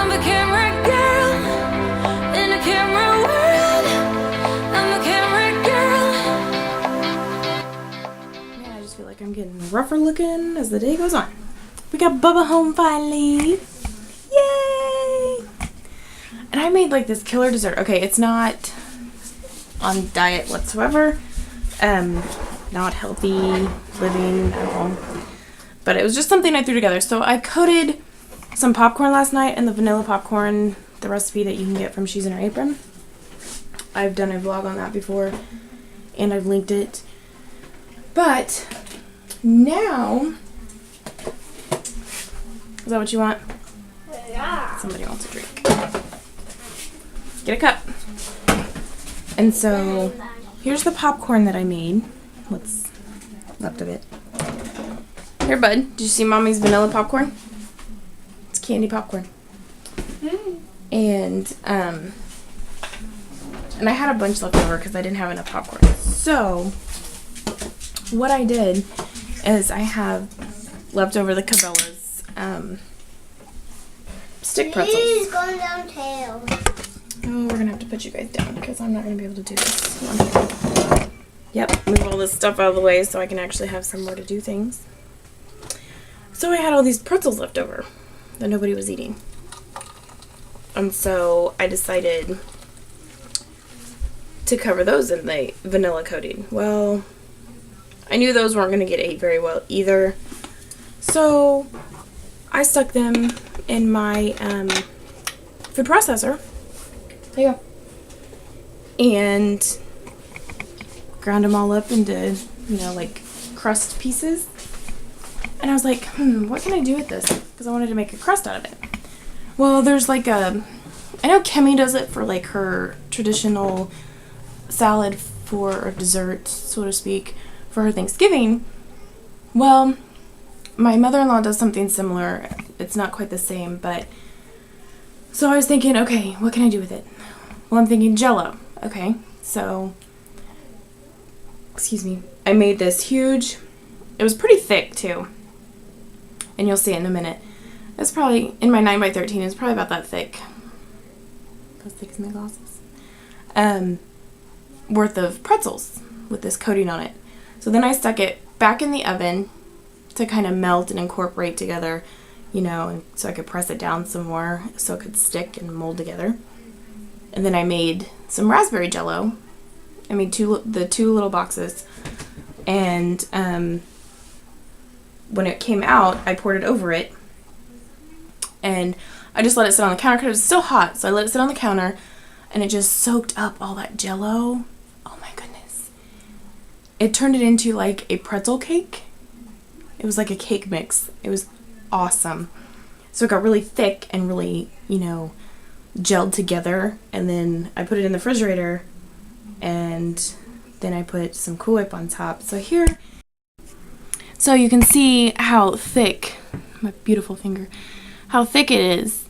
I'm a camera girl in a camera world. I'm a camera girl. Man, I just feel like I'm getting rougher looking as the day goes on. We got Bubba home finally. Yay! And I made like this killer dessert. Okay, it's not on diet whatsoever. Not healthy living at all. But it was just something I threw together. So I coated some popcorn last night, and the vanilla popcorn, the recipe that you can get from She's in Her Apron. I've done a vlog on that before, and I've linked it. But now, is that what you want? Yeah. Somebody wants a drink. Get a cup. And so, here's the popcorn that I made. What's left of it? Here, bud. Did you see Mommy's vanilla popcorn? It's candy popcorn. And I had a bunch left over because I didn't have enough popcorn. So, what I did is I have left over the Cabela's stick pretzels. He's going downtown. Oh, we're gonna have to put you guys down because I'm not gonna be able to do this. Yep, move all this stuff out of the way so I can actually have somewhere to do things. So I had all these pretzels left over that nobody was eating. And so I decided to cover those in the vanilla coating. Well, I knew those weren't gonna get ate very well either. So I stuck them in my food processor. There you go. And ground them all up into, you know, like crust pieces. And I was like, what can I do with this? Because I wanted to make a crust out of it. Well, there's like I know Kemi does it for like her traditional salad for dessert, so to speak, for her Thanksgiving. Well, my mother-in-law does something similar. It's not quite the same, but so I was thinking, okay, what can I do with it? Well, I'm thinking Jello. Okay, so, excuse me, I made this huge, it was pretty thick too, and you'll see it in a minute. It's probably, in my 9x13, it's probably about that thick. As thick as my glasses. Worth of pretzels with this coating on it. So then I stuck it back in the oven to kind of melt and incorporate together, you know, and so I could press it down some more so it could stick and mold together. And then I made some raspberry Jello. I made the two little boxes, and when it came out, I poured it over it, and I just let it sit on the counter because it was still hot. So I let it sit on the counter, and it just soaked up all that Jello. Oh my goodness! It turned it into like a pretzel cake. It was like a cake mix. It was awesome. So it got really thick and really, you know, gelled together, and then I put it in the refrigerator, and then I put some Cool Whip on top. So here, so you can see how thick, my beautiful finger, how thick it is.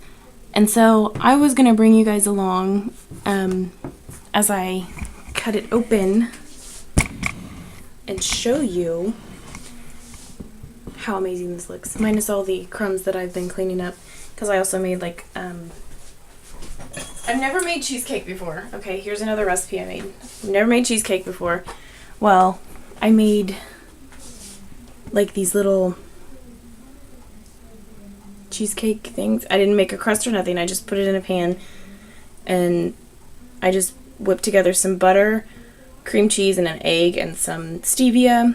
And so I was gonna bring you guys along as I cut it open and show you how amazing this looks, minus all the crumbs that I've been cleaning up, because I also made like I've never made cheesecake before. Okay, here's another recipe I made. I've never made cheesecake before. Well, I made like these little cheesecake things. I didn't make a crust or nothing. I just put it in a pan, and I just whipped together some butter, cream cheese, and an egg, and some stevia,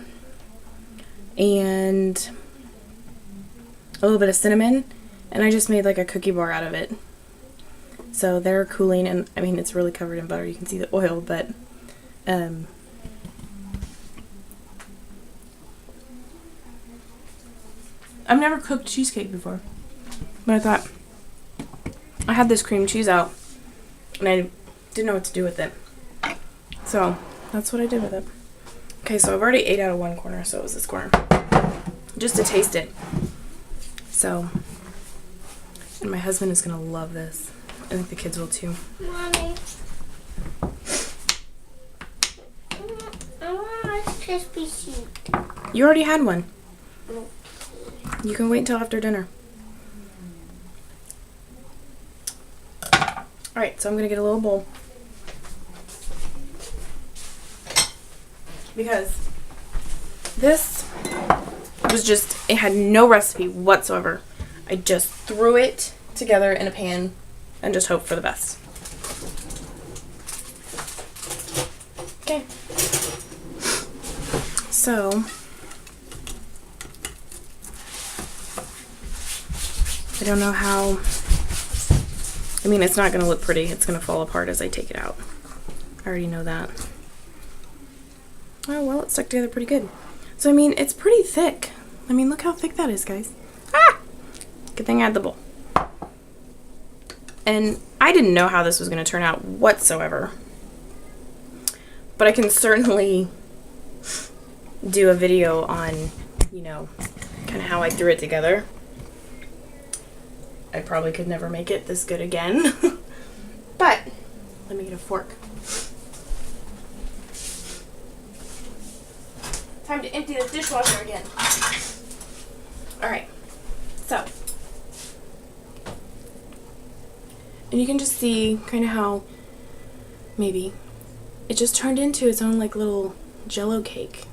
and a little bit of cinnamon, and I just made like a cookie bar out of it. So they're cooling, and I mean, it's really covered in butter. You can see the oil, but I've never cooked cheesecake before, but I thought I had this cream cheese out, and I didn't know what to do with it. So that's what I did with it. Okay, so I've already ate out of one corner, so it was this corner, just to taste it. So, and my husband is gonna love this. I think the kids will too. Mommy. I want a crispy sheet. You already had one. No. You can wait until after dinner. Alright, so I'm going to get a little bowl. Because this was just, it had no recipe whatsoever. I just threw it together in a pan and just hoped for the best. Okay. So, I don't know how, I mean, it's not going to look pretty. It's going to fall apart as I take it out. I already know that. Oh, well, it stuck together pretty good. So, I mean, it's pretty thick. I mean, look how thick that is, guys. Ah! Good thing I had the bowl. And I didn't know how this was going to turn out whatsoever. But I can certainly do a video on, you know, kind of how I threw it together. I probably could never make it this good again. But, let me get a fork. Time to empty the dishwasher again. Alright, so. And you can just see kind of how, maybe, it just turned into its own like little Jello cake.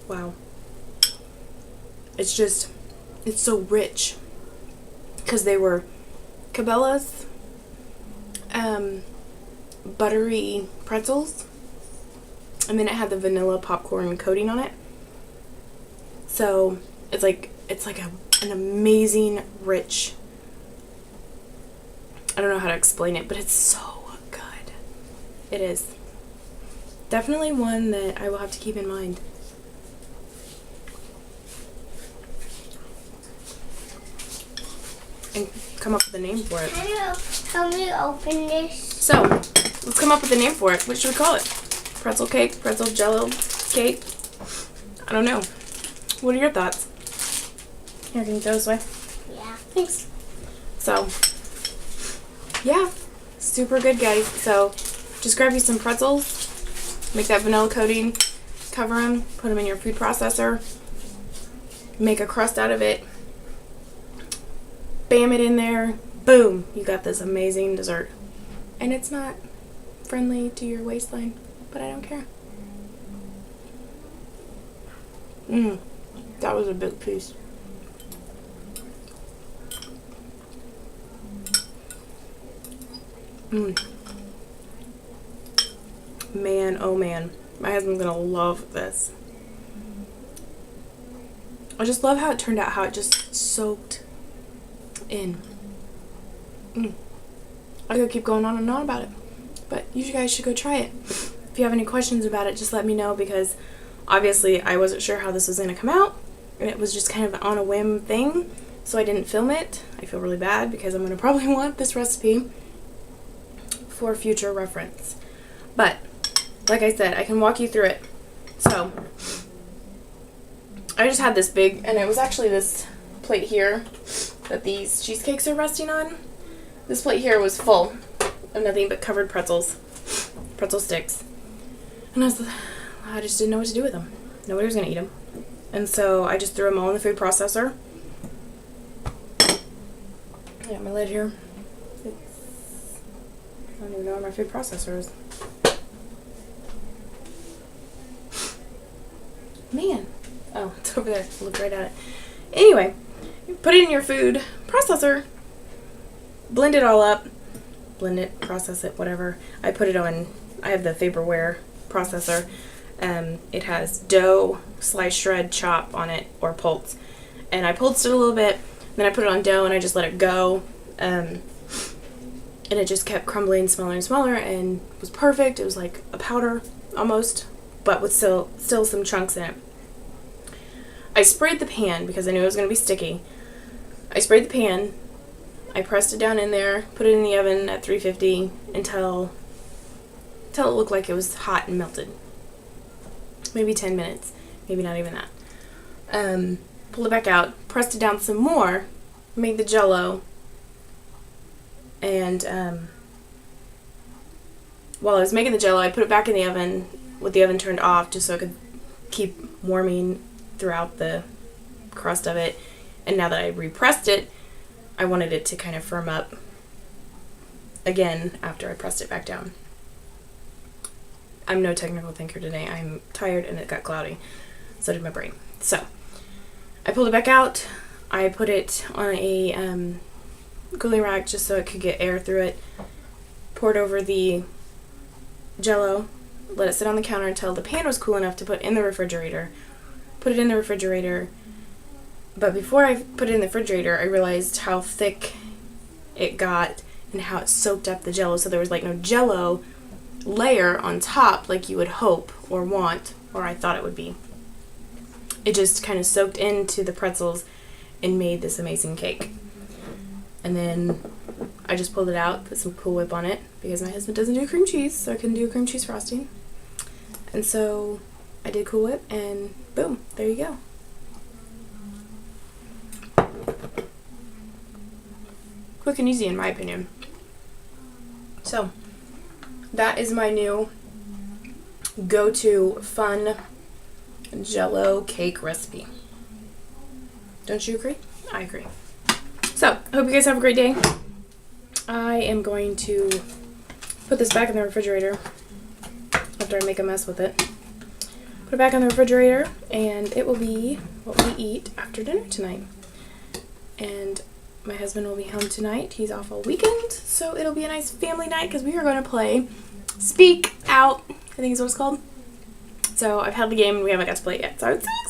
Wow. It's just, it's so rich. Because they were Cabela's buttery pretzels. And then it had the vanilla popcorn coating on it. So it's like an amazing, rich, I don't know how to explain it, but it's so good. It is. Definitely one that I will have to keep in mind. And come up with a name for it. Can you open this? So, let's come up with a name for it. What should we call it? Pretzel cake? Pretzel jello cake? I don't know. What are your thoughts? Here, can you throw this away? Yeah. Thanks. So, yeah. Super good, guys. So, just grab you some pretzels. Make that vanilla coating. Cover them. Put them in your food processor. Make a crust out of it. Bam it in there. Boom. You got this amazing dessert. And it's not friendly to your waistline, but I don't care. That was a big piece. Man, oh man. My husband's gonna love this. I just love how it turned out, how it just soaked in. I could keep going on and on about it, but you guys should go try it. If you have any questions about it, just let me know, because obviously I wasn't sure how this was going to come out, and it was just kind of on a whim thing, so I didn't film it. I feel really bad because I'm going to probably want this recipe for future reference. But, like I said, I can walk you through it. So, I just had this big, and it was actually this plate here that these cheesecakes are resting on. This plate here was full of nothing but covered pretzels, pretzel sticks. And I just didn't know what to do with them. Nobody was going to eat them. And so I just threw them all in the food processor. I got my lid here. I don't even know where my food processor is. Man. Oh, it's over there. Look right at it. Anyway, you put it in your food processor. Blend it all up. Blend it, process it, whatever. I put it on, I have the Faberware processor. It has dough, slice, shred, chop on it, or pulse. And I pulsed it a little bit, then I put it on dough and I just let it go. And it just kept crumbling smaller and smaller and was perfect. It was like a powder almost, but with still some chunks in it. I sprayed the pan because I knew it was going to be sticky. I sprayed the pan. I pressed it down in there, put it in the oven at 350 until it looked like it was hot and melted. Maybe 10 minutes, maybe not even that. Pulled it back out, pressed it down some more, made the Jello, and while I was making the Jello, I put it back in the oven with the oven turned off just so it could keep warming throughout the crust of it. And now that I repressed it, I wanted it to kind of firm up again after I pressed it back down. I'm no technical thinker today. I'm tired and it got cloudy. So did my brain. So I pulled it back out. I put it on a cooling rack just so it could get air through it. Poured over the Jello. Let it sit on the counter until the pan was cool enough to put in the refrigerator. Put it in the refrigerator. But before I put it in the refrigerator, I realized how thick it got and how it soaked up the Jello. So there was like no Jello layer on top like you would hope or want, or I thought it would be. It just kind of soaked into the pretzels and made this amazing cake. And then I just pulled it out, put some Cool Whip on it because my husband doesn't do cream cheese, so I couldn't do a cream cheese frosting. And so I did Cool Whip, and boom, there you go. Quick and easy in my opinion. So that is my new go-to fun Jello cake recipe. Don't you agree? I agree. So, I hope you guys have a great day. I am going to put this back in the refrigerator after I make a mess with it. Put it back in the refrigerator, and it will be what we eat after dinner tonight. And my husband will be home tonight. He's off all weekend, so it'll be a nice family night because we are going to play Speak Out, I think is what it's called. So I've had the game and we haven't got to play it yet, so I'm so